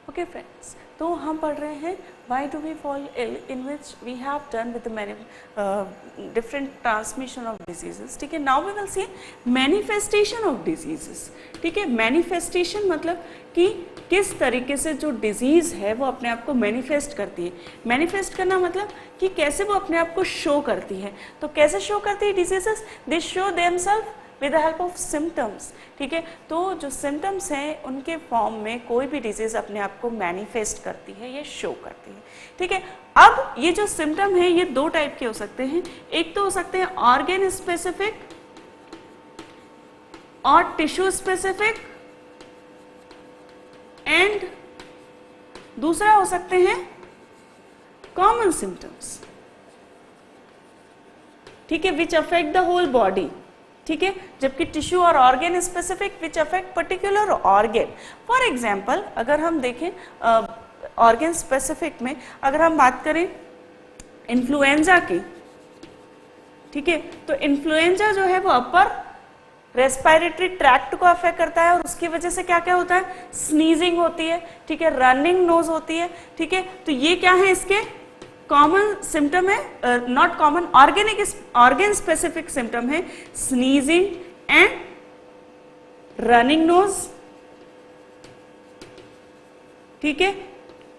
Okay friends, तो हम पढ़ रहे हैं why do we fall ill, in which we have done with many different transmission of diseases. ठीक है, now we will see manifestation of diseases. ठीक है, मैनिफेस्टेशन मतलब कि किस तरीके से जो डिजीज़ है वो अपने आप को मैनिफेस्ट करती है। मैनिफेस्ट करना मतलब कि कैसे वो अपने आप को शो करती है। तो कैसे शो करती है diseases? They show themselves with the help of symptoms. ठीक है, तो जो सिम्टम्स हैं उनके फॉर्म में कोई भी डिजीज अपने आप को मैनिफेस्ट करती है, ये शो करती है। ठीक है, अब ये जो सिम्टम है ये दो टाइप के हो सकते हैं। एक तो हो सकते हैं ऑर्गेन स्पेसिफिक और टिश्यू स्पेसिफिक, एंड दूसरा हो सकते हैं कॉमन सिम्टम्स। ठीक है, which affect the whole body. ठीक है, जबकि टिश्यू और organ specific which affect particular organ. For example अगर हम देखें ऑर्गेन स्पेसिफिक में अगर हम बात करें इन्फ्लुएंजा की, ठीक है, तो इन्फ्लुएंजा जो है वो अपर रेस्पिरेटरी ट्रैक्ट को अफेक्ट करता है और उसकी वजह से क्या क्या होता है? स्नीजिंग होती है, ठीक है, रनिंग नोज होती है। ठीक है, तो ये क्या है? इसके कॉमन सिम्टम है, not common, organ specific symptom है स्नीजिंग एंड रनिंग नोज। ठीक है,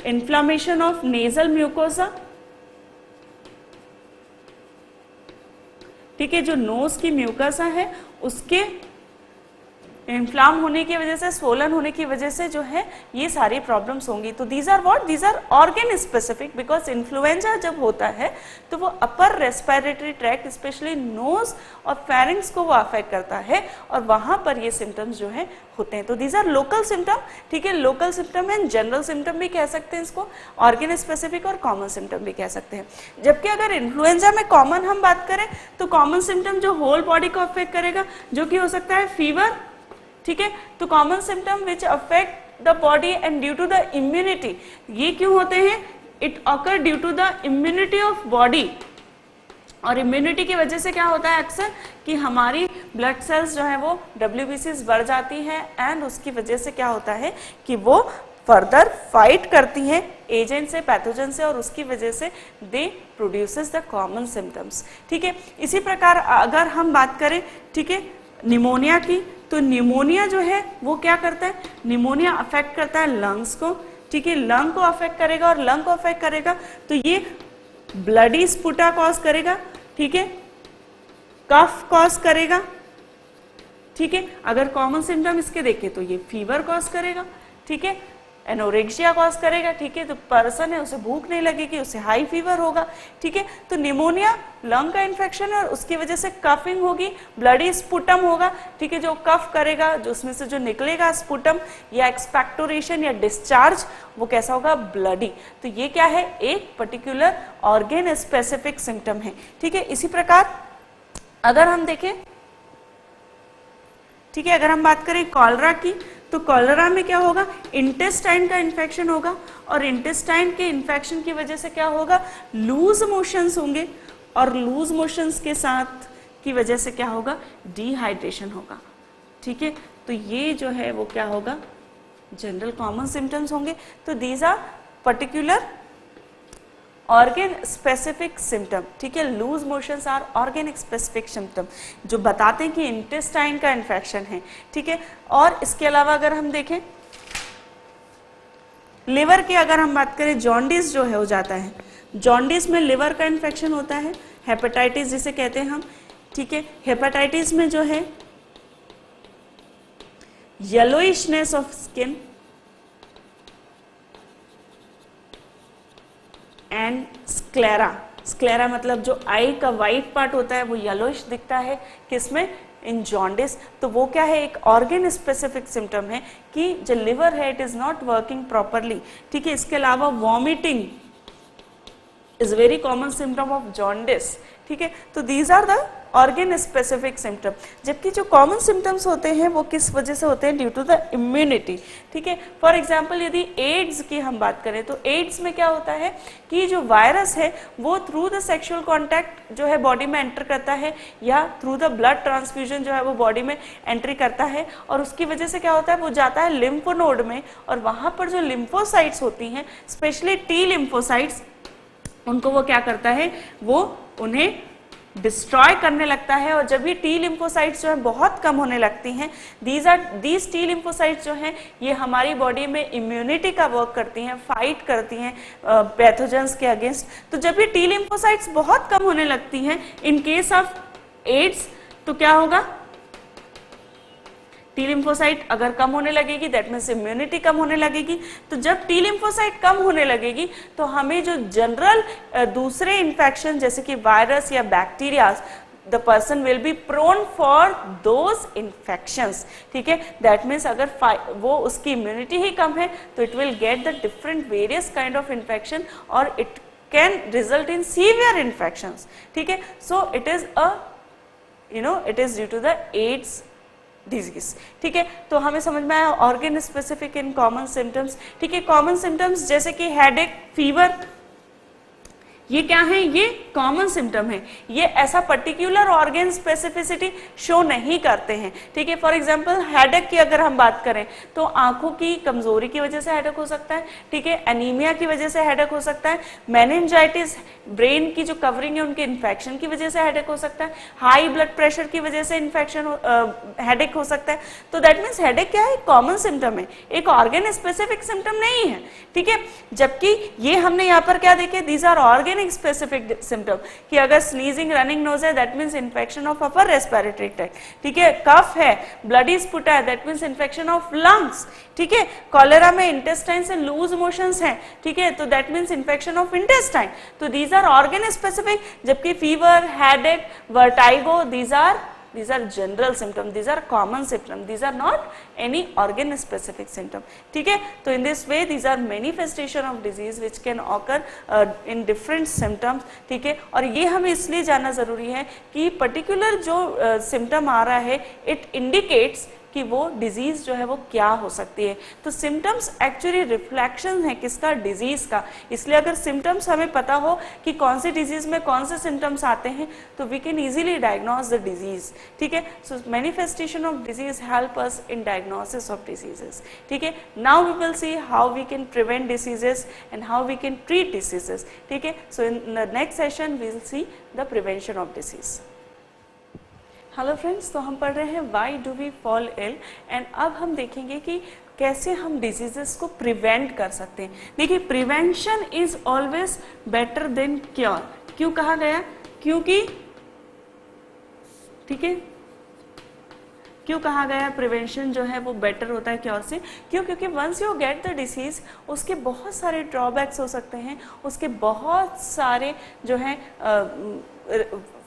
इन्फ्लामेशन ऑफ नेजल म्यूकोसा। ठीक है, जो नोज की म्यूकोसा है उसके इन्फ्लाम होने की वजह से, स्वोलन होने की वजह से जो है ये सारी प्रॉब्लम्स होंगी। तो these are what? These are organ specific, because influenza जब होता है तो वो upper respiratory tract specially nose और फेरिंग्स को वो अफेक्ट करता है और वहां पर ये सिम्टम्स जो है होते हैं। तो दीज आर लोकल सिम्टम। ठीक है, local symptom and general symptom भी कह सकते हैं इसको, ऑर्गेन स्पेसिफिक और कॉमन सिम्टम भी कह सकते हैं। जबकि अगर इन्फ्लुएंजा में कॉमन हम बात करें तो कॉमन सिम्टम जो होल बॉडी को अफेक्ट करेगा, जो कि हो सकता है फीवर। ठीक है, तो common symptom which affect the body and due to the immunity, ये क्यों होते हैं? It occur due to the immunity of body. और इम्यूनिटी की वजह से क्या होता है अक्सर कि हमारी ब्लड सेल्स जो है वो WBCs बढ़ जाती हैं एंड उसकी वजह से क्या होता है कि वो फर्दर फाइट करती हैं एजेंट से, पैथोजन से, और उसकी वजह से दे प्रोड्यूसेस द कॉमन सिम्टम्स। ठीक है, इसी प्रकार अगर हम बात करें, ठीक है, निमोनिया की, तो निमोनिया जो है वो क्या करता है? निमोनिया अफेक्ट करता है लंग्स को। ठीक है, लंग को अफेक्ट करेगा और लंग को अफेक्ट करेगा तो ये ब्लडी स्पुटा कॉज करेगा। ठीक है, कफ कॉज करेगा। ठीक है, अगर कॉमन सिम्टम इसके देखें तो ये फीवर कॉज करेगा। ठीक है, एनोरेक्सिया कॉज करेगा। ठीक है, तो पर्सन है उसे भूख नहीं लगेगी, उसे हाई फीवर होगा। ठीक है, तो निमोनिया लंग का इन्फेक्शन है और उसकी वजह से कफिंग होगी, ब्लडी स्पुटम होगा। ठीक है, जो कफ करेगा, जो उसमें से जो निकलेगा स्पुटम या एक्सपेक्टोरेशन या डिस्चार्ज, वो कैसा होगा? ब्लडी। तो ये क्या है? एक पर्टिकुलर ऑर्गेन स्पेसिफिक सिम्टम है। ठीक है, इसी प्रकार अगर हम देखें, ठीक है, अगर हम बात करें कॉलरा की, तो कॉलरा में क्या होगा? इंटेस्टाइन का इन्फेक्शन होगा और इंटेस्टाइन के इन्फेक्शन की वजह से क्या होगा? लूज मोशंस होंगे और लूज मोशंस के साथ की वजह से क्या होगा? डिहाइड्रेशन होगा। ठीक है, तो ये जो है वो क्या होगा? जनरल कॉमन सिम्टम्स होंगे। तो these are particular organ specific symptom. ठीक है, loose motions are organ specific symptom जो बताते हैं कि इंटेस्टाइन का इन्फेक्शन है। ठीक है, और इसके अलावा अगर हम देखें लिवर की, अगर हम बात करें, जॉन्डिस जो है हो जाता है, जॉन्डिस में लिवर का इन्फेक्शन होता है, हेपेटाइटिस जिसे कहते हैं हम। ठीक है, हेपेटाइटिस में जो है yellowishness of skin and sclera. Sclera मतलब जो आई का वाइट पार्ट होता है वो येलोइश दिखता है, किसमें? इन जॉन्डिस। तो वो क्या है? एक ऑर्गेन स्पेसिफिक सिम्टम है कि जो लिवर है it is not working properly. ठीक है, इसके अलावा vomiting, is very common symptom of jaundice, ठीक है। तो these are the organ specific symptom। जबकि जो common symptoms होते हैं वो किस वजह से होते हैं, due to the immunity, ठीक है। फॉर एग्जाम्पल यदि एड्स की हम बात करें तो एड्स में क्या होता है कि जो वायरस है वो थ्रू द सेक्सुअल कॉन्टैक्ट जो है बॉडी में एंटर करता है, या थ्रू द ब्लड ट्रांसफ्यूजन जो है वो बॉडी में एंट्री करता है, और उसकी वजह से क्या होता है वो जाता है लिम्फ नोड में, और वहां पर जो लिम्फोसाइट्स होती हैं, स्पेशली टी लिम्फोसाइट्स, उनको वो क्या करता है, वो उन्हें डिस्ट्रॉय करने लगता है। और जब ये टी लिम्फोसाइट्स जो है बहुत कम होने लगती हैं, दीज टी लिम्फोसाइट्स जो हैं ये हमारी बॉडी में इम्यूनिटी का वर्क करती हैं, फाइट करती हैं पैथोजेंस के अगेंस्ट। तो जब ये टी लिम्फोसाइट्स बहुत कम होने लगती हैं इन केस ऑफ एड्स, तो क्या होगा, टी लिम्फोसाइट अगर कम होने लगेगी दैट मीन्स इम्यूनिटी कम होने लगेगी। तो जब टी लिम्फोसाइट कम होने लगेगी तो हमें जो जनरल दूसरे इन्फेक्शन जैसे कि वायरस या bacteria, the person will be prone for those infections, ठीक है। दैट मीन्स अगर वो उसकी इम्यूनिटी ही कम है तो it will get the different various kind of infection और it can result in severe infections, ठीक है। So it is it is due to the AIDS disease, ठीक है। तो हमें समझ में आया organ specific in common symptoms, ठीक है। कॉमन सिम्टम्स जैसे कि हेडेक, फीवर, ये क्या है, ये कॉमन सिम्टम है, ये ऐसा पर्टिकुलर ऑर्गन स्पेसिफिसिटी शो नहीं करते हैं, ठीक है। फॉर एग्जांपल हेडेक की अगर हम बात करें तो आंखों की कमजोरी की वजह से हेडेक हो सकता है, ठीक है, एनीमिया की वजह से हेडेक हो सकता है, मेनिंजाइटिस, ब्रेन की जो कवरिंग है उनके इन्फेक्शन की वजह से हेडेक हो सकता है, हाई ब्लड प्रेशर की वजह से इन्फेक्शन हेडेक हो सकता है। तो दैट मीन्स हेडेक क्या है, कॉमन सिम्टम है, एक ऑर्गन स्पेसिफिक सिम्टम नहीं है, ठीक है। जबकि ये हमने यहाँ पर क्या देखे, these are organ specific symptom, कि अगर स्नीजिंग, रनिंग नोज है that means infection of upper respiratory tract, ठीक है। कफ है, ब्लडी स्पुटा है that means infection of lungs, ठीक है। कॉलेरा में इंटेस्टाइन से लूज मोशंस हैं, ठीक है, तो that means infection of intestine. तो दीज आर ऑर्गन स्पेसिफिक, जबकि fever, headache, vertigo, these are general symptoms, these are common symptoms, these are not any organ specific symptom, ठीक है। तो in this way these are manifestation of disease which can occur in different symptoms, ठीक है। और ये हमें इसलिए जानना जरूरी है कि पर्टिकुलर जो सिम्टम आ रहा है इट इंडिकेट्स कि वो डिजीज जो है वो क्या हो सकती है। तो सिम्टम्स एक्चुअली रिफ्लेक्शन है किसका, डिजीज का। इसलिए अगर सिम्टम्स हमें पता हो कि कौन सी डिजीज में कौन से सिम्टम्स आते हैं तो we can easily diagnose the disease, ठीक है। So manifestation of disease help us in diagnosis of diseases, ठीक है। Now we will see how we can prevent diseases and how we can treat diseases, ठीक है। So in the next session we will see the prevention of disease. Hello friends, तो हम पढ़ रहे हैं why do we fall ill, and अब हम देखेंगे कि कैसे हम डिजीजेस को प्रिवेंट कर सकते हैं। देखिए, prevention is always better than cure. क्यों कहा गया, क्योंकि, ठीक है, क्यों कहा गया प्रिवेंशन जो है वो बेटर होता है क्योर से, क्यों, क्योंकि once you get the disease उसके बहुत सारे ड्रॉबैक्स हो सकते हैं, उसके बहुत सारे जो है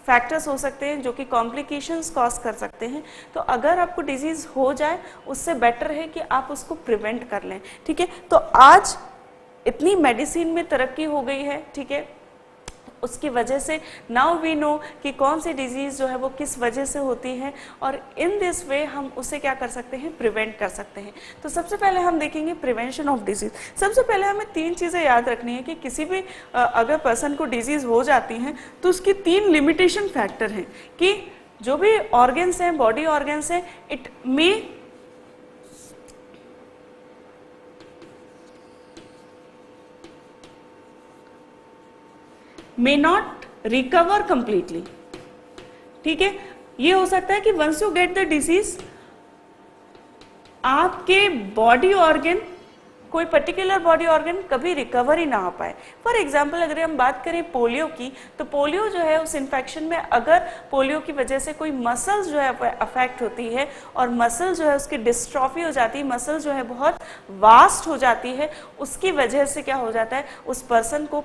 फैक्टर्स हो सकते हैं जो कि कॉम्प्लिकेशंस कॉज कर सकते हैं। तो अगर आपको डिजीज हो जाए उससे बेटर है कि आप उसको प्रिवेंट कर लें, ठीक है। तो आज इतनी मेडिसिन में तरक्की हो गई है, ठीक है, उसकी वजह से नाउ वी नो कि कौन सी डिजीज जो है वो किस वजह से होती है, और इन दिस वे हम उसे क्या कर सकते हैं, प्रिवेंट कर सकते हैं। तो सबसे पहले हम देखेंगे प्रिवेंशन ऑफ डिजीज। सबसे पहले हमें 3 चीज़ें याद रखनी है कि किसी भी अगर पर्सन को डिजीज हो जाती है तो उसकी 3 लिमिटेशन फैक्टर हैं कि जो भी ऑर्गन्स हैं, बॉडी ऑर्गन्स हैं, it may not recover completely, ठीक है। ये हो सकता है कि once you get the disease आपके बॉडी ऑर्गन, कोई पर्टिकुलर बॉडी ऑर्गन कभी रिकवर ही ना हो पाए। फॉर एग्जाम्पल अगर हम बात करें पोलियो की, तो पोलियो जो है उस इन्फेक्शन में अगर पोलियो की वजह से कोई मसल्स जो है अफेक्ट होती है और मसल जो है उसकी डिस्ट्रॉफी हो जाती है, मसल जो है बहुत वास्ट हो जाती है, उसकी वजह से क्या हो जाता है, उस पर्सन को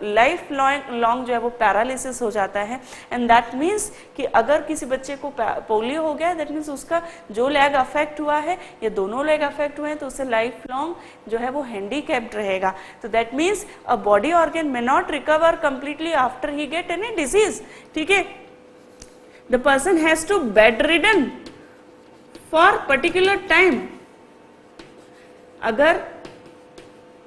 लाइफ लॉन्ग जो है वो पैरालिसिस हो जाता है। एंड दैट मीन्स कि अगर किसी बच्चे को पोलियो हो गया दैट मीन्स उसका जो लेग अफेक्ट हुआ है या दोनों लेग अफेक्ट हुए हैं तो उसे लाइफ लॉन्ग जो है वो हैंडीकैप्ड रहेगा। तो that means a body organ may not recover completely after he get any disease, ठीक है। The person has to bedridden for particular time. अगर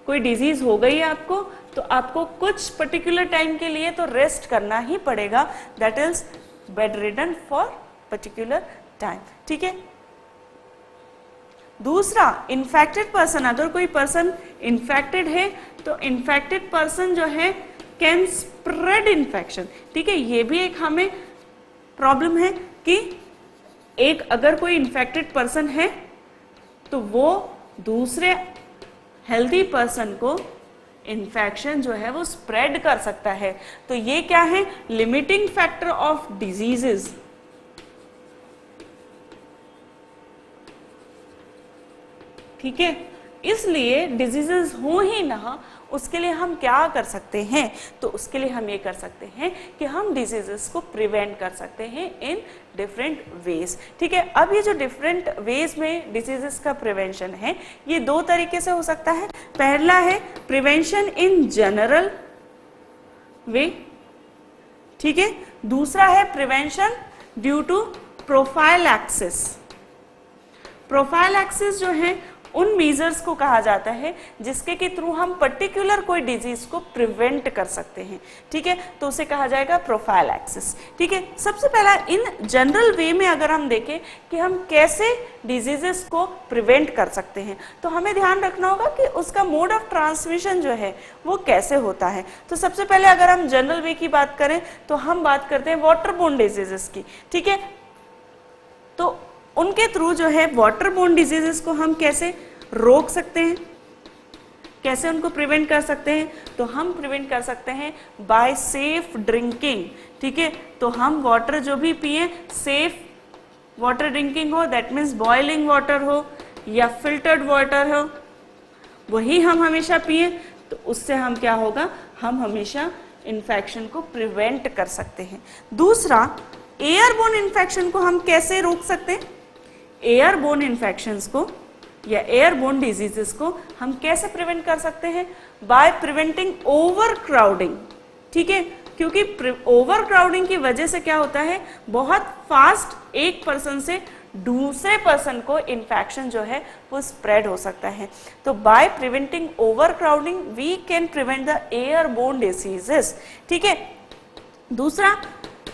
कोई डिजीज हो गई है आपको, तो आपको कुछ पर्टिकुलर टाइम के लिए तो रेस्ट करना ही पड़ेगा, that is bed ridden for particular time, ठीक है। दूसरा, इन्फेक्टेड पर्सन, अगर कोई पर्सन इन्फेक्टेड है तो इन्फेक्टेड पर्सन जो है कैन स्प्रेड इन्फेक्शन, ठीक है। ये भी एक हमें प्रॉब्लम है कि एक अगर कोई इन्फेक्टेड पर्सन है तो वो दूसरे हेल्दी पर्सन को इन्फेक्शन जो है वो स्प्रेड कर सकता है। तो ये क्या है, लिमिटिंग फैक्टर ऑफ डिजीजेस। ठीक है, इसलिए डिजीजेस हो ही ना, उसके लिए हम क्या कर सकते हैं, तो उसके लिए हम ये कर सकते हैं कि हम डिजीजेस को प्रिवेंट कर सकते हैं इन डिफरेंट वेज, ठीक है। अब ये जो डिफरेंट वेज में डिजीजेस का प्रिवेंशन है, ये दो तरीके से हो सकता है। पहला है प्रिवेंशन इन जनरल वे, ठीक है। दूसरा है prevention due to prophylaxis. Prophylaxis जो है उन मेजर्स को कहा जाता है जिसके के थ्रू हम पर्टिकुलर कोई डिजीज को प्रिवेंट कर सकते हैं, ठीक है। तो उसे कहा जाएगा प्रोफाइलैक्सिस, ठीक है। सबसे पहला इन जनरल वे में अगर हम देखें कि हम कैसे डिजीजेस को प्रिवेंट कर सकते हैं, तो हमें ध्यान रखना होगा कि उसका मोड ऑफ ट्रांसमिशन जो है वो कैसे होता है। तो सबसे पहले अगर हम जनरल वे की बात करें तो हम बात करते हैं वाटरबोर्न डिजीजेस की, ठीक है। तो उनके थ्रू जो है वाटरबोर्न डिजीजेस को हम कैसे रोक सकते हैं, कैसे उनको प्रिवेंट कर सकते हैं, तो हम प्रिवेंट कर सकते हैं बाय सेफ ड्रिंकिंग, ठीक है। तो हम वाटर जो भी पिए, सेफ वाटर ड्रिंकिंग हो, दैट मीन्स बॉइलिंग वाटर हो या फिल्टर्ड वाटर हो, वही हम हमेशा पिए। तो उससे हम क्या होगा, हम हमेशा इन्फेक्शन को प्रिवेंट कर सकते हैं। दूसरा, एयरबोर्न इन्फेक्शन को हम कैसे रोक सकते हैं, एयरबोर्न इन्फेक्शंस को या एयरबोर्न डिजीजेस को हम कैसे प्रिवेंट कर सकते हैं, बाय प्रिवेंटिंग ओवर क्राउडिंग, ठीक है। क्योंकि ओवर क्राउडिंग की वजह से क्या होता है, बहुत फास्ट एक पर्सन से दूसरे पर्सन को इन्फेक्शन जो है वो स्प्रेड हो सकता है। तो by preventing overcrowding we can prevent the airborne diseases, ठीक है। दूसरा,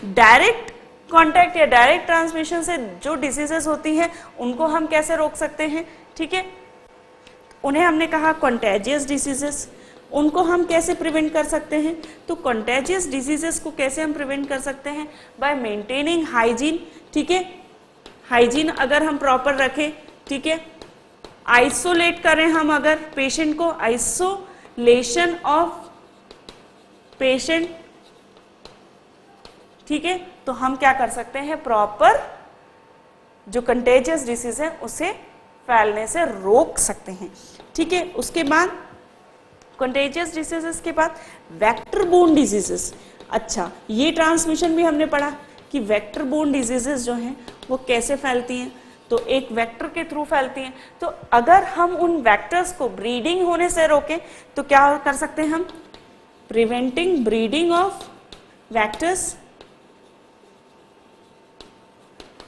डायरेक्ट कॉन्टैक्ट या डायरेक्ट ट्रांसमिशन से जो डिजीजेस होती हैं उनको हम कैसे रोक सकते हैं, ठीक है। उन्हें हमने कहा कॉन्टेजियस डिजीजेस, उनको हम कैसे प्रिवेंट कर सकते हैं, तो कॉन्टेजियस डिजीजेस को कैसे हम प्रिवेंट कर सकते हैं, बाय मेंटेनिंग हाइजीन, ठीक है। हाइजीन अगर हम प्रॉपर रखें, ठीक है, आइसोलेट करें हम अगर पेशेंट को, आइसोलेशन ऑफ पेशेंट, ठीक है। तो हम क्या कर सकते हैं, प्रॉपर जो कंटेजियस डिसीज है उसे फैलने से रोक सकते हैं, ठीक है। उसके बाद कंटेजियस डिसीजेस के बाद वेक्टर बोर्न डिजीजेस। अच्छा, ये ट्रांसमिशन भी हमने पढ़ा कि वेक्टर बोर्न डिजीजेस जो हैं वो कैसे फैलती हैं, तो एक वेक्टर के थ्रू फैलती हैं। तो अगर हम उन वेक्टर्स को ब्रीडिंग होने से रोकें तो क्या कर सकते हैं हम, प्रिवेंटिंग ब्रीडिंग ऑफ वेक्टर्स।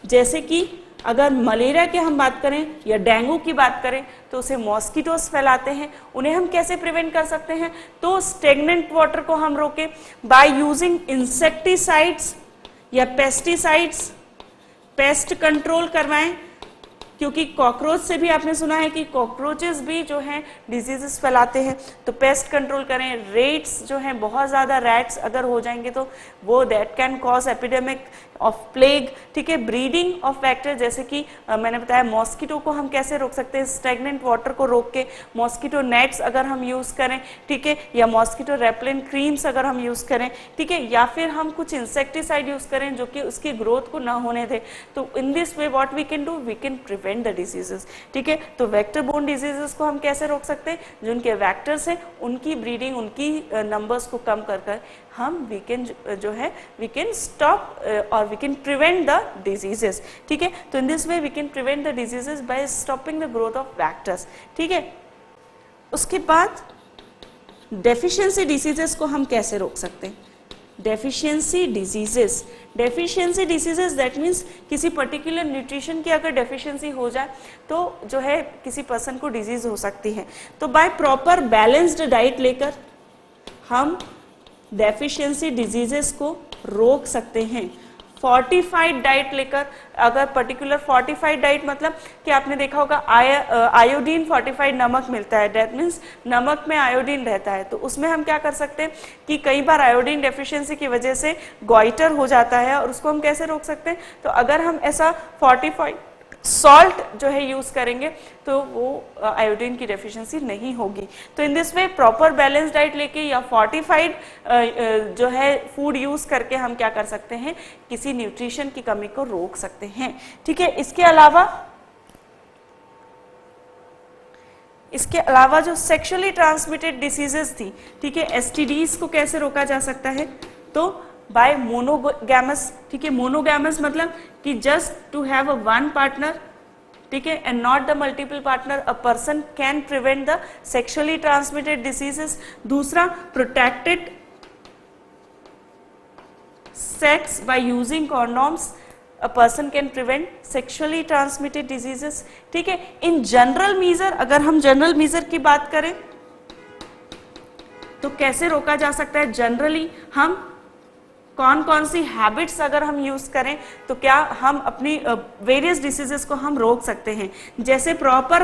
जैसे कि अगर मलेरिया की हम बात करें या डेंगू की बात करें तो उसे मॉस्किटोस फैलाते हैं, उन्हें हम कैसे प्रिवेंट कर सकते हैं, तो स्टेगनेंट वाटर को हम रोकें बाय यूजिंग इंसेक्टिसाइड्स या पेस्टिसाइड्स, पेस्ट कंट्रोल करवाएं। क्योंकि कॉकरोच से भी आपने सुना है कि कॉकरोचेस भी जो हैं डिजीजेस फैलाते हैं, तो पेस्ट कंट्रोल करें। रेट्स जो हैं, बहुत ज़्यादा रैट्स अगर हो जाएंगे तो वो that can cause epidemic of plague, ठीक है। ब्रीडिंग ऑफ वेक्टर, जैसे कि मैंने बताया मॉस्किटो को हम कैसे रोक सकते हैं, स्टेगनेंट वाटर को रोक के मॉस्किटो नेट्स अगर हम यूज़ करें, ठीक है, या मॉस्किटो रेपेलेंट क्रीम्स अगर हम यूज़ करें, ठीक है, या फिर हम कुछ इंसेक्टिसाइड यूज़ करें जो कि उसकी ग्रोथ को ना होने दे। तो in this way what we can do, we can prevent the diseases, ठीक है। तो वेक्टर बोर्न डिजीजेस को हम कैसे रोक सकते हैं, जो उनके वेक्टर्स हैं उनकी ब्रीडिंग, उनकी नंबर्स को कम कर कर हम वी कैन जो है वी कैन स्टॉप और we can prevent the diseases, ठीक है। तो in this way we can prevent the diseases by stopping the growth of vectors, ठीक है। उसके बाद डेफिशिएंसी डिसीजेस को हम कैसे रोक सकते हैं? डेफिशिएंसी डिजीजेस, दैट मीन्स किसी पर्टिकुलर न्यूट्रिशन की अगर डेफिशिएंसी हो जाए तो जो है किसी पर्सन को डिजीज हो सकती है। तो बाय प्रॉपर बैलेंस्ड डाइट लेकर हम डेफिशिएंसी डिजीजेस को रोक सकते हैं। फोर्टिफाइड डाइट लेकर, अगर पर्टिकुलर फोर्टिफाइड डाइट मतलब कि आपने देखा होगा आयोडीन फोर्टिफाइड नमक मिलता है, दैट मीन्स नमक में आयोडीन रहता है, तो उसमें हम क्या कर सकते हैं कि कई बार आयोडीन डेफिशिएंसी की वजह से गॉइटर हो जाता है और उसको हम कैसे रोक सकते हैं? तो अगर हम ऐसा फोर्टिफाइड सॉल्ट जो है यूज करेंगे तो वो आयोडीन की डेफिशिएंसी नहीं होगी। तो in this way proper balance diet लेके या फोर्टिफाइड जो है फूड यूज करके हम क्या कर सकते हैं, किसी न्यूट्रिशन की कमी को रोक सकते हैं। ठीक है, इसके अलावा जो सेक्सुअली ट्रांसमिटेड डिसीजेस थी, ठीक है, एसटीडीज को कैसे रोका जा सकता है? तो बाय मोनोगैमस। ठीक है, मोनोगैमस मतलब कि just to have a one partner, ठीक है, and not the multiple partner, a person can prevent the sexually transmitted diseases. दूसरा, protected sex by using condoms, a person can prevent sexually transmitted diseases। ठीक है, in general measure, अगर हम general measure की बात करें तो कैसे रोका जा सकता है? जनरली हम कौन कौन सी हैबिट्स अगर हम यूज करें तो क्या हम अपनी वेरियस डिसीजेस को हम रोक सकते हैं? जैसे प्रॉपर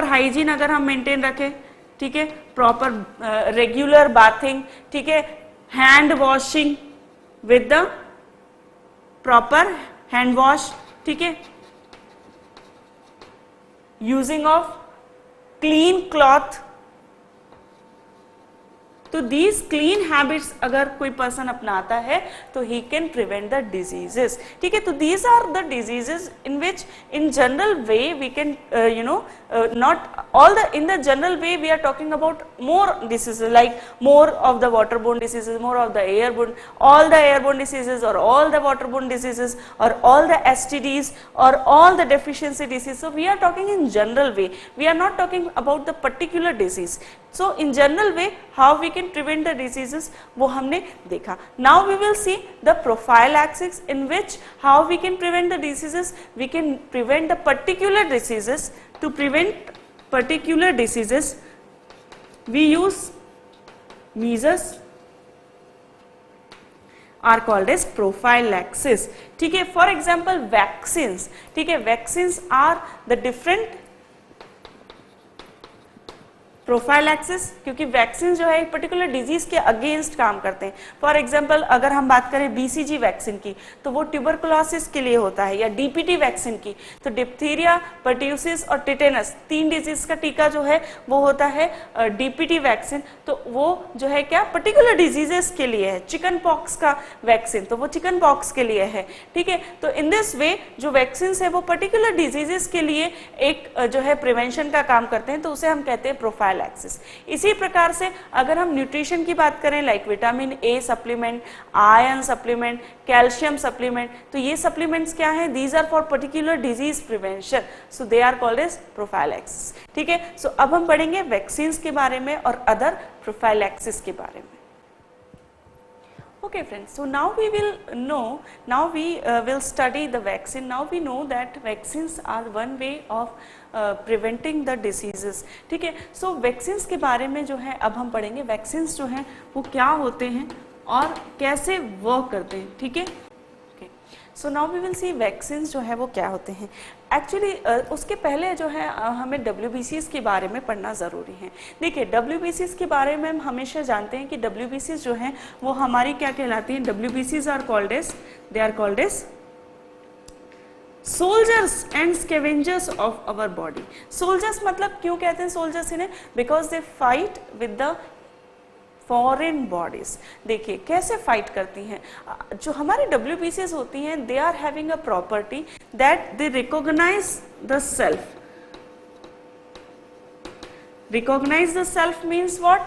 हाइजीन अगर हम मेंटेन रखें, ठीक है, प्रॉपर रेगुलर बाथिंग, ठीक है, hand washing with the proper hand wash, ठीक है, यूजिंग ऑफ क्लीन क्लॉथ। तो दीज क्लीन हैबिट्स अगर कोई पर्सन अपनाता है तो he can prevent the diseases. ठीक है, तो these are the diseases in which in general way we can not all the in the general way we are talking about more diseases, like more of the waterborne diseases, more of the airborne, all the airborne diseases or all the waterborne diseases or all the STDs or all the deficiency diseases. So we are talking in general way, we are not talking about the particular disease. So in general way how we can prevent the diseases वो हमने देखा. Now we will see the prophylaxis in which how we can prevent the diseases. We can prevent the particular diseases. To prevent particular diseases we use measures are called as prophylaxis. ठीक है, for example vaccines. ठीक है, vaccines are the different prophylaxis, क्योंकि vaccine जो है एक particular disease के against काम करते हैं. फॉर एग्जांपल अगर हम बात करें बीसीजी वैक्सीन की तो वो ट्यूबरकुलोसिस के लिए होता है, या डीपीटी वैक्सीन की तो डिप्थीरिया, पर्ट्यूसिस और टिटेनस 3 डिजीज का टीका जो है वो होता है डीपीटी वैक्सीन. तो वो जो है क्या पर्टिकुलर डिजीजेस के लिए है. चिकन पॉक्स का वैक्सीन तो वो चिकन पॉक्स के लिए है. ठीक है, तो इन दिस वे जो वैक्सीन है वो पर्टिकुलर डिजीजेस के लिए एक जो है प्रिवेंशन का काम करते हैं, तो उसे हम कहते हैं प्रोफाइल एक्सिस. इसी प्रकार से अगर हम न्यूट्रिशन की बात करें like vitamin A supplement, iron supplement, calcium supplement, तो ये सप्लीमेंट्स क्या हैं? These are for particular disease prevention, so they are called as prophylaxis. ठीक है, सो अब हम पढ़ेंगे वैक्सीन के बारे में और अदर प्रोफाइलैक्सिस के बारे में. Okay friends, so now we will know, now we will study the vaccine. Now we know that vaccines are one way of preventing the diseases. ठीक है, so vaccines के बारे में जो है अब हम पढ़ेंगे. vaccines जो हैं वो क्या होते हैं और कैसे वर्क करते हैं. ठीक है, so now we will see vaccines जो है वो क्या होते हैं. एक्चुअली उसके पहले जो है हमें WBCs के बारे में पढ़ना ज़रूरी है. देखिए WBCs के बारे में हम हमेशा जानते हैं कि WBCs जो हैं वो हमारी क्या कहलाती हैं. WBCs are called as, they are called as soldiers and scavengers of our body. Soldiers मतलब क्यों कहते हैं सोल्जर्स इन्हें? Because they fight with the foreign bodies. देखिए कैसे फाइट करती हैं. जो हमारी WBCs होती हैं they are having a property that they recognize the self. Recognize the self means what?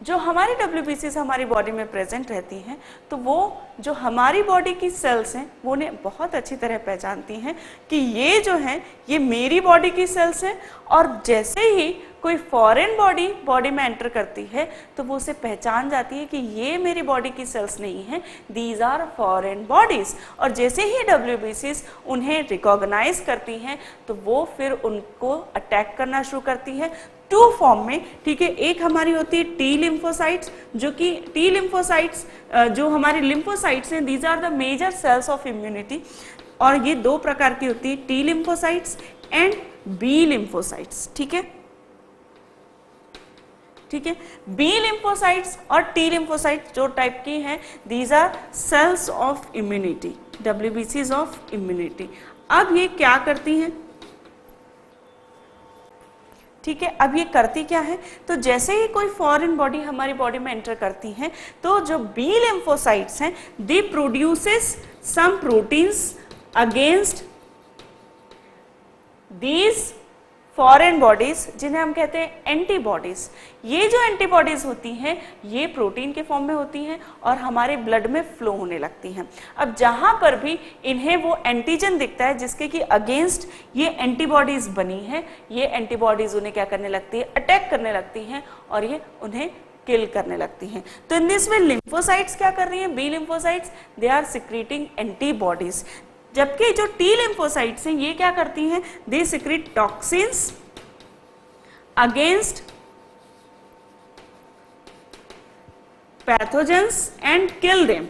जो हमारी WBCs हमारी बॉडी में प्रेजेंट रहती हैं तो वो जो हमारी बॉडी की सेल्स हैं वो उन्हें बहुत अच्छी तरह पहचानती हैं कि ये जो हैं ये मेरी बॉडी की सेल्स हैं, और जैसे ही कोई फॉरेन बॉडी में एंटर करती है तो वो उसे पहचान जाती है कि ये मेरी बॉडी की सेल्स नहीं है, दीज आर फॉरेन बॉडीज। और जैसे ही WBCs उन्हें रिकॉग्नाइज करती हैं तो वो फिर उनको अटैक करना शुरू करती है टू फॉर्म में, ठीक है। एक हमारी होती है टी लिम्फोसाइट्स, जो कि टी लिम्फोसाइट्स जो हमारी लिम्फोसाइट्स हैं, these are the major cells of immunity, और ये दो प्रकार की होती है, T lymphocytes and B lymphocytes, ठीक है, ठीक है। बी लिम्फोसाइट्स और टी लिम्फोसाइट्स जो टाइप की हैं, these are cells of immunity, WBCs of immunity. अब ये क्या करती हैं, ठीक है, अब ये करती क्या है, तो जैसे ही कोई फॉरेन बॉडी हमारी बॉडी में एंटर करती हैं तो जो बी लिम्फोसाइट्स हैं, they produces some proteins against these foreign bodies, जिन्हें हम कहते हैं एंटीबॉडीज। ये जो एंटीबॉडीज होती हैं ये प्रोटीन के फॉर्म में होती हैं और हमारे ब्लड में फ्लो होने लगती हैं। अब जहां पर भी इन्हें वो एंटीजन दिखता है जिसके कि अगेंस्ट ये एंटीबॉडीज बनी है, ये एंटीबॉडीज उन्हें क्या करने लगती है, अटैक करने लगती हैं और ये उन्हें किल करने लगती हैं। तो इन दिस वे लिम्फोसाइट्स क्या कर रही हैं, B lymphocytes, they are secreting antibodies, जबकि जो टी लिम्फोसाइट्स हैं ये क्या करती हैं, they secrete toxins against pathogens and kill them,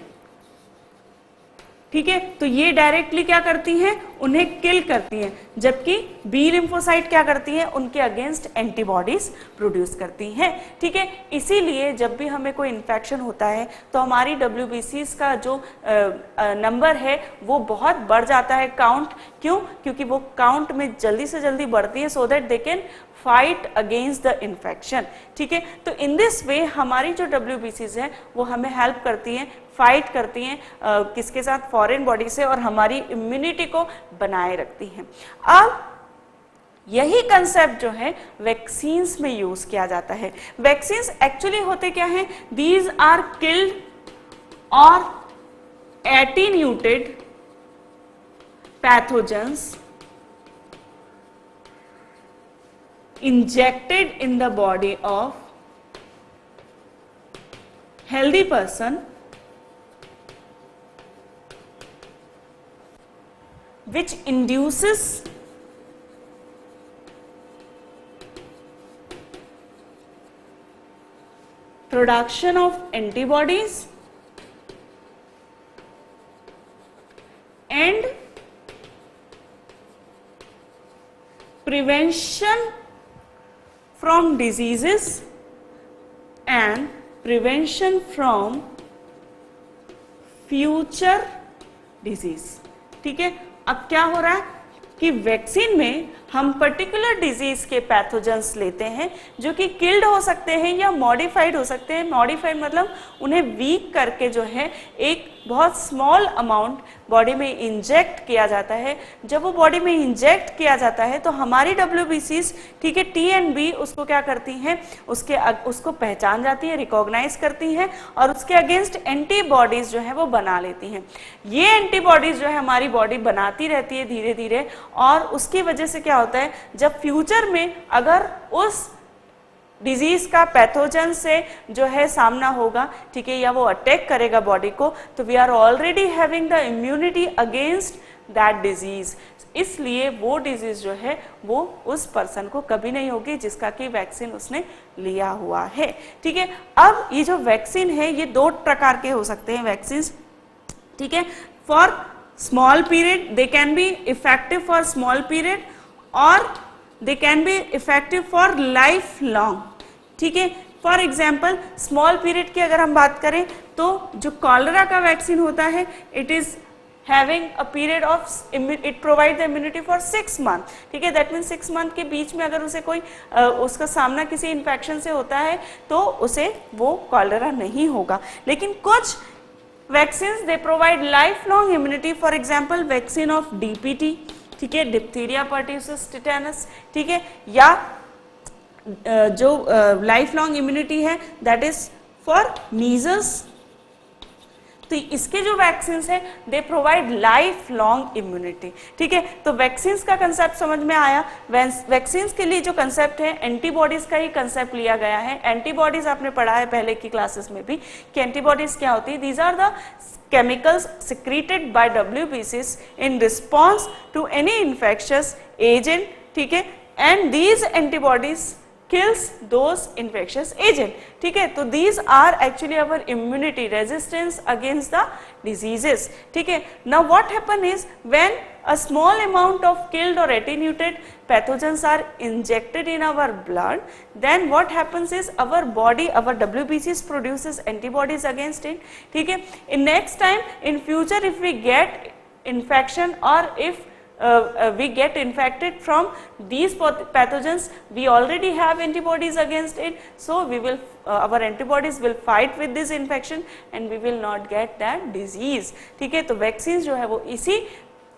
ठीक है। तो ये डायरेक्टली क्या करती हैं, उन्हें किल करती हैं, जबकि बी लिम्फोसाइट क्या करती हैं, उनके अगेंस्ट एंटीबॉडीज प्रोड्यूस करती हैं, ठीक है। इसीलिए जब भी हमें कोई इन्फेक्शन होता है तो हमारी WBCs का जो नंबर है वो बहुत बढ़ जाता है, काउंट, क्यों, क्योंकि वो काउंट में जल्दी से जल्दी बढ़ती है, so that they can fight against the infection, ठीक है। तो इन दिस वे हमारी जो WBCs है वो हमें हेल्प करती हैं, फाइट करती हैं किसके साथ, फॉरेन बॉडी से, और हमारी इम्यूनिटी को बनाए रखती हैं। अब यही कंसेप्ट जो है वैक्सीन्स में यूज किया जाता है। वैक्सीन्स एक्चुअली होते क्या हैं, दीज आर किल्ड और एटीन्यूटेड pathogens injected in the body of healthy person which induces production of antibodies and prevention from diseases and prevention from future disease, ठीक है। अब क्या हो रहा है कि वैक्सीन में हम पर्टिकुलर डिजीज के पैथोजेंस लेते हैं जो कि किल्ड हो सकते हैं या मॉडिफाइड हो सकते हैं। मॉडिफाइड मतलब उन्हें वीक करके जो है एक बहुत स्मॉल अमाउंट बॉडी में इंजेक्ट किया जाता है। जब वो बॉडी में इंजेक्ट किया जाता है तो हमारी WBCs, ठीक है, T and B उसको क्या करती हैं, उसको पहचान जाती है, रिकॉग्नाइज करती हैं और उसके अगेंस्ट एंटीबॉडीज जो है वो बना लेती हैं। ये एंटीबॉडीज जो है हमारी बॉडी बनाती रहती है धीरे धीरे, और उसकी वजह से क्या होता है, जब फ्यूचर में अगर उस डिजीज का पैथोजन से जो है सामना होगा, ठीक है, या वो अटैक करेगा बॉडी को, तो we are already having the immunity against that disease. इसलिए वो डिजीज जो है वो उस पर्सन को कभी नहीं होगी जिसका कि वैक्सीन उसने लिया हुआ है, ठीक है। अब ये जो वैक्सीन है ये दो प्रकार के हो सकते हैं वैक्सीन, ठीक है। For small period they can be effective for small period और they can be effective for life long, ठीक है। फॉर एग्जाम्पल स्मॉल पीरियड की अगर हम बात करें तो जो कॉलरा का वैक्सीन होता है, it is having a period of, it provide the immunity for 6 month, ठीक है। दैट मीन्स 6 मंथ के बीच में अगर उसे कोई उसका सामना किसी इन्फेक्शन से होता है तो उसे वो कॉलरा नहीं होगा। लेकिन कुछ vaccine they provide life long immunity, for example vaccine of DPT, ठीक है, डिप्थीरिया पर्ट्यूसिस टिटेनस, ठीक है, या जो लाइफ लॉन्ग इम्यूनिटी है दैट इज फॉर मीजल्स। तो इसके जो वैक्सीन्स है they provide life long immunity. ठीक है, तो वैक्सीन्स का कंसेप्ट समझ में आया। वैक्सीन्स के लिए जो कंसेप्ट है एंटीबॉडीज का ही कंसेप्ट लिया गया है। एंटीबॉडीज आपने पढ़ा है पहले की क्लासेस में भी कि एंटीबॉडीज क्या होती है। These are the chemicals secreted by WBCs in response to any infectious agent, ठीक है, and these antibodies kills those infectious agent। ठीक है, तो these are actually our immunity resistance against the diseases। ठीक है, now what happen is when a small amount of killed or attenuated pathogens are injected in our blood, then what happens is our body, our WBCs produces antibodies against it। ठीक है, in next time in future if we get infection or if we get infected from these pathogens, we already have antibodies against it, so we will our antibodies will fight with this infection and we will not get that disease। ठीक है, तो vaccine जो है वो इसी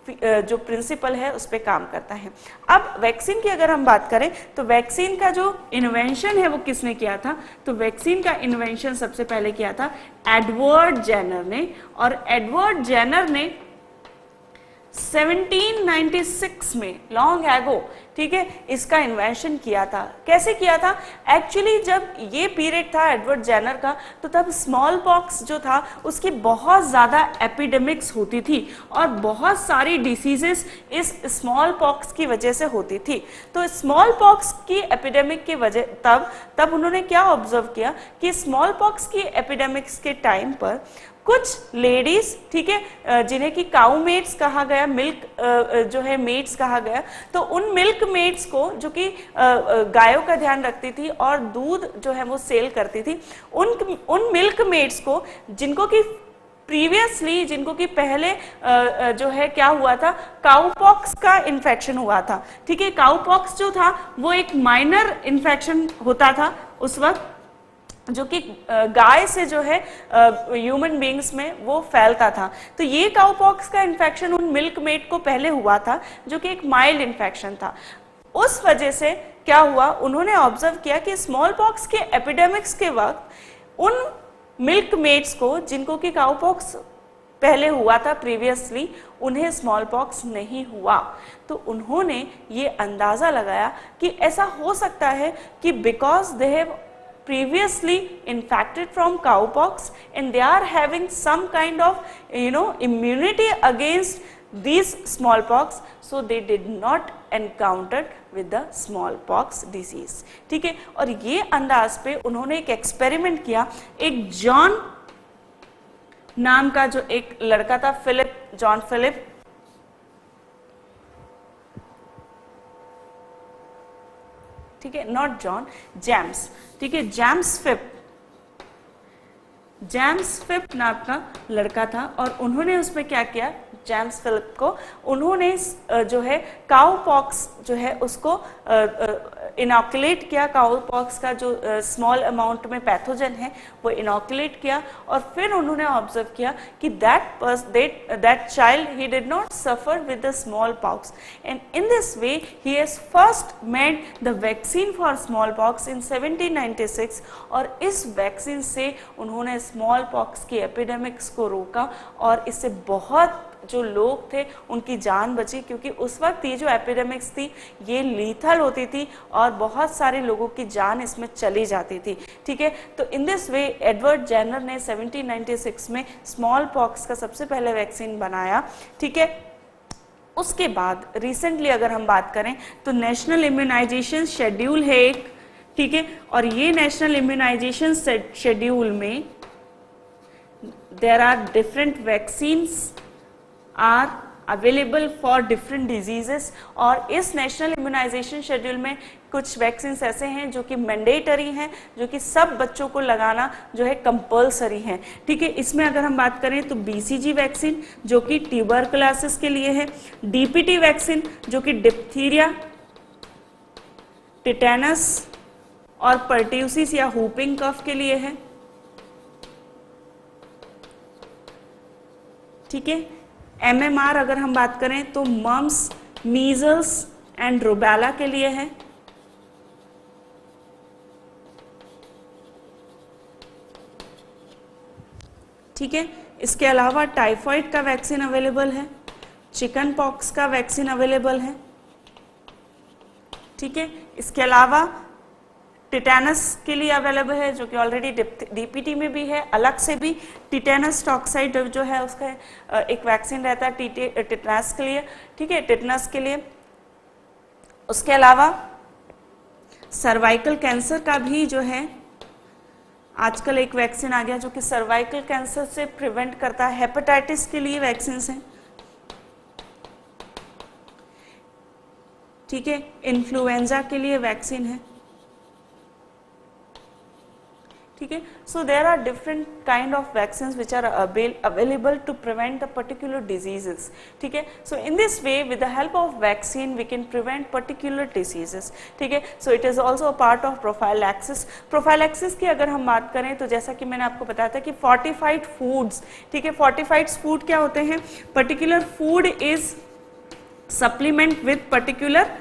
जो principal है उस पर काम करता है। अब वैक्सीन की अगर हम बात करें तो वैक्सीन का जो इन्वेंशन है वो किसने किया था, तो वैक्सीन का इन्वेंशन सबसे पहले किया था एडवर्ड जेनर ने। और एडवर्ड जेनर ने 1796 में लॉन्ग एगो, ठीक है, इसका इन्वेंशन किया था। कैसे किया था, एक्चुअली जब ये पीरियड था एडवर्ड जेनर का तो तब स्मॉल पॉक्स जो था उसकी बहुत ज़्यादा एपिडेमिक्स होती थी और बहुत सारी डिसीजेस इस स्मॉल पॉक्स की वजह से होती थी। तो स्मॉल पॉक्स की एपिडेमिक की वजह तब उन्होंने क्या ऑब्जर्व किया कि स्मॉल पॉक्स की एपिडेमिक्स के टाइम पर कुछ लेडीज, ठीक है, जिन्हें कि काउ मेड्स कहा गया, मिल्क जो है मेड्स कहा गया, तो उन मिल्क मेड्स को जो कि गायों का ध्यान रखती थी और दूध जो है वो सेल करती थी, उन मिल्क मेड्स को जिनको कि प्रीवियसली, जिनको कि पहले जो है क्या हुआ था, काउपॉक्स का इन्फेक्शन हुआ था। ठीक है, काउपॉक्स जो था वो एक माइनर इन्फेक्शन होता था उस वक्त, जो कि गाय से जो है ह्यूमन बींग्स में वो फैलता था। तो ये काउपॉक्स का इन्फेक्शन उन मिल्क मेड को पहले हुआ था जो कि एक माइल्ड इन्फेक्शन था। उस वजह से क्या हुआ, उन्होंने ऑब्जर्व किया कि स्मॉल पॉक्स के एपिडेमिक्स के वक्त उन मिल्क मेड्स को जिनको कि काउपॉक्स पहले हुआ था प्रीवियसली, उन्हें स्मॉल पॉक्स नहीं हुआ। तो उन्होंने ये अंदाजा लगाया कि ऐसा हो सकता है कि because they have previously infected from cowpox and they are having some kind of immunity against these smallpox, so they did not encountered with the smallpox disease। ठीक है, और ये अंदाज पे उन्होंने एक एक्सपेरिमेंट किया। एक जॉन नाम का जो एक लड़का था, जॉन फिलिप, ठीक है, नॉट जॉन, जेम्स, ठीक है, जेम्स फिप नाम का लड़का था और उन्होंने उसमें क्या किया, जेम्स फिलिप को उन्होंने जो है काउपॉक्स जो है उसको इनॉकुलेट किया। काउपॉक्स का जो स्मॉल अमाउंट में पैथोजन है वो इनॉकुलेट किया और फिर उन्होंने ऑब्जर्व किया कि that child he did not suffer with the smallpox and in this way he has first made the vaccine for smallpox in 1796 और इस वैक्सीन से उन्होंने स्मॉल पॉक्स की एपिडेमिक्स को रोका और इससे बहुत जो लोग थे उनकी जान बची, क्योंकि उस वक्त ये जो एपिडेमिक्स थी ये लीथल होती थी और बहुत सारे लोगों की जान इसमें चली जाती थी। ठीक है, तो in this way Edward Jenner ने 1796 में स्मॉल पॉक्स का सबसे पहले वैक्सीन बनाया। ठीक है, उसके बाद रिसेंटली अगर हम बात करें तो नेशनल इम्यूनाइजेशन शेड्यूल है एक, ठीक है, और ये नेशनल इम्यूनाइजेशन शेड्यूल में there are different vaccines are available for different diseases और इस नेशनल इम्यूनाइजेशन शेड्यूल में कुछ वैक्सीन ऐसे हैं जो कि मैंडेटरी हैं, जो कि सब बच्चों को लगाना जो है कंपल्सरी है। ठीक है, इसमें अगर हम बात करें तो बीसीजी वैक्सीन जो कि ट्यूबरकुलोसिस के लिए है, डीपीटी वैक्सीन जो कि डिप्थीरिया, टिटेनस और पर्ट्यूसिस या हुपिंग कफ के लिए है। ठीक है, एमएमआर अगर हम बात करें तो मम्स, मीजल्स एंड रूबेला के लिए है। ठीक है। इसके अलावा टाइफाइड का वैक्सीन अवेलेबल है, चिकन पॉक्स का वैक्सीन अवेलेबल है, ठीक है। इसके अलावा टिटेनस के लिए अवेलेबल है, जो कि ऑलरेडी डीपीटी में भी है, अलग से भी टिटेनस टॉक्साइड जो है उसका एक वैक्सीन रहता है टिटेनस के लिए, ठीक है, टिटेनस के लिए। उसके अलावा सर्वाइकल कैंसर का भी जो है आजकल एक वैक्सीन आ गया जो कि सर्वाइकल कैंसर से प्रिवेंट करता है। हेपेटाइटिस के लिए वैक्सीन हैं, ठीक है। इन्फ्लुएंजा के लिए वैक्सीन है, ठीक है। So there are different kind of vaccine which are available to prevent the particular diseases, ठीक है। So in this way with the help of vaccine we can prevent particular diseases, ठीक है। So it is also a part of prophylaxis. Prophylaxis की अगर हम बात करें तो जैसा कि मैंने आपको बताया था कि फोर्टिफाइड फूड्स, ठीक है, फोर्टिफाइड फूड क्या होते हैं? Particular food is supplement with particular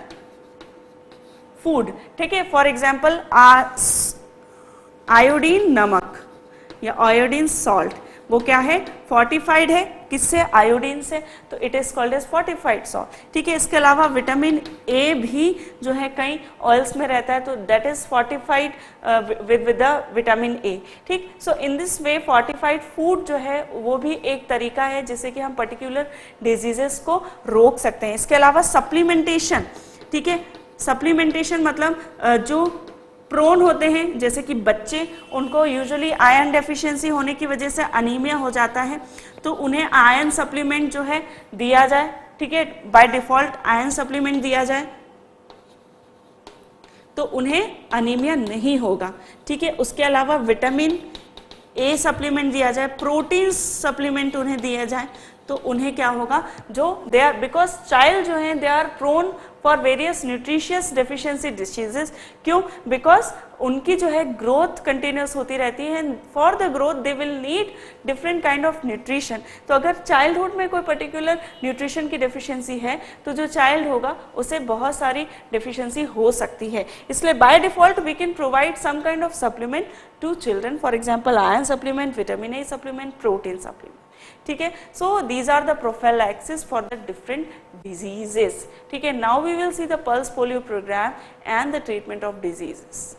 food, ठीक है। फॉर एग्जाम्पल आयोडीन नमक या आयोडीन सॉल्ट, वो क्या है? फोर्टिफाइड है, किससे? आयोडीन से, तो it is called as fortified salt, ठीक है। इसके अलावा विटामिन ए भी जो है कई ऑयल्स में रहता है, तो that is fortified with the vitamin A, ठीक। So in this way fortified food जो है वो भी एक तरीका है जिससे कि हम पर्टिकुलर डिजीजेस को रोक सकते हैं। इसके अलावा सप्लीमेंटेशन, ठीक है। सप्लीमेंटेशन मतलब जो प्रोन होते हैं, जैसे कि बच्चे, उनको यूजुअली आयरन डेफिशिएंसी होने की वजह से अनीमिया हो जाता है, तो उन्हें आयरन सप्लीमेंट जो है दिया जाए, ठीक है, बाय डिफॉल्ट आयरन सप्लीमेंट दिया जाए तो उन्हें अनीमिया नहीं होगा, ठीक है। उसके अलावा विटामिन ए सप्लीमेंट दिया जाए, प्रोटीन सप्लीमेंट उन्हें दिया जाए, तो उन्हें क्या होगा? जो दे आर, बिकॉज चाइल्ड जो है they are prone for various nutritious deficiency diseases. क्यों? बिकॉज उनकी जो है ग्रोथ कंटिन्यूस होती रहती है, for the growth they will need different kind of nutrition. तो अगर चाइल्डहुड में कोई पर्टिकुलर न्यूट्रिशन की डेफिशिएंसी है तो जो चाइल्ड होगा उसे बहुत सारी डेफिशिएंसी हो सकती है, इसलिए by default we can provide some kind of supplement to children, for example iron supplement, vitamin A supplement, protein supplement, ठीक है। So these are the prophylaxis for the different diseases, ठीक है। Now we will see the pulse polio program and the treatment of diseases.